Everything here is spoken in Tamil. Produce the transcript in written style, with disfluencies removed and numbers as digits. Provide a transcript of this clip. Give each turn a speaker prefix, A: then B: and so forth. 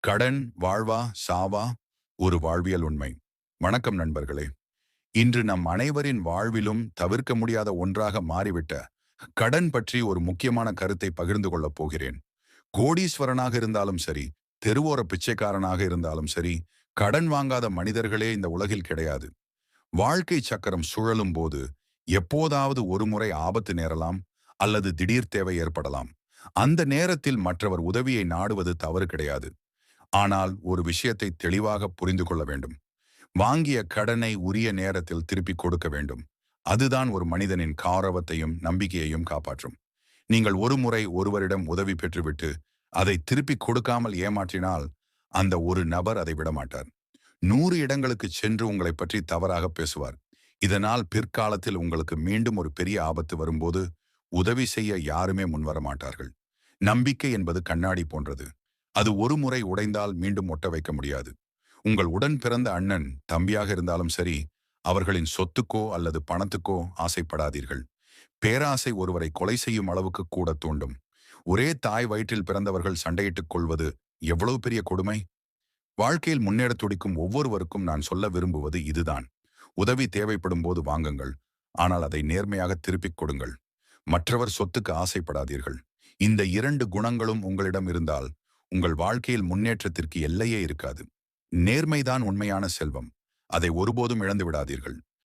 A: கடன் வாழ்வா சாவா ஒரு வாழ்வியல் உண்மை. வணக்கம் நண்பர்களே. இன்று நம் அனைவரின் வாழ்விலும் தவிர்க்க முடியாத ஒன்றாக மாறிவிட்ட கடன் பற்றி ஒரு முக்கியமான கருத்தை பகிர்ந்து கொள்ளப் போகிறேன். கோடீஸ்வரனாக இருந்தாலும் சரி, தெருவோர பிச்சைக்காரனாக இருந்தாலும் சரி, கடன் வாங்காத மனிதர்களே இந்த உலகில் கிடையாது. வாழ்க்கை சக்கரம் சுழலும் போது எப்போதாவது ஒருமுறை ஆபத்து நேரலாம், அல்லது திடீர் தேவை ஏற்படலாம். அந்த நேரத்தில் மற்றவர் உதவியை நாடுவது தவறு கிடையாது. ஆனால் ஒரு விஷயத்தை தெளிவாக புரிந்து கொள்ள வேண்டும். வாங்கிய கடனை உரிய நேரத்தில் திருப்பிக் கொடுக்க வேண்டும். அதுதான் ஒரு மனிதனின் கௌரவத்தையும் நம்பிக்கையையும் காப்பாற்றும். நீங்கள் ஒரு முறை ஒருவரிடம் உதவி பெற்றுவிட்டு அதை திருப்பிக் கொடுக்காமல் ஏமாற்றினால் அந்த ஒரு நபர் அதை விடமாட்டார். 100 இடங்களுக்கு சென்று உங்களை பற்றி தவறாக பேசுவார். இதனால் பிற்காலத்தில் உங்களுக்கு மீண்டும் ஒரு பெரிய ஆபத்து வரும்போது உதவி செய்ய யாருமே முன்வர மாட்டார்கள். நம்பிக்கை என்பது கண்ணாடி போன்றது. அது ஒரு முறை உடைந்தால் மீண்டும் ஒட்ட வைக்க முடியாது. உங்கள் உடன் பிறந்த அண்ணன் தம்பியாக இருந்தாலும் சரி, அவர்களின் சொத்துக்கோ அல்லது பணத்துக்கோ ஆசைப்படாதீர்கள். பேராசை ஒருவரை கொலை செய்யும் அளவுக்கு கூட தூண்டும். ஒரே தாய் வயிற்றில் பிறந்தவர்கள் சண்டையிட்டுக் கொள்வது எவ்வளவு பெரிய கொடுமை. வாழ்க்கையில் முன்னேற துடிக்கும் ஒவ்வொருவருக்கும் நான் சொல்ல விரும்புவது இதுதான். உதவி தேவைப்படும் போது வாங்குங்கள், ஆனால் அதை நேர்மையாக திருப்பிக் கொடுங்கள். மற்றவர் சொத்துக்கு ஆசைப்படாதீர்கள். இந்த 2 குணங்களும் உங்களிடம் இருந்தால் உங்கள் வாழ்க்கையில் முன்னேற்றத்திற்கு எல்லையே இருக்காது. நேர்மைதான் உண்மையான செல்வம். அதை ஒருபோதும் இழந்து விடாதீர்கள்.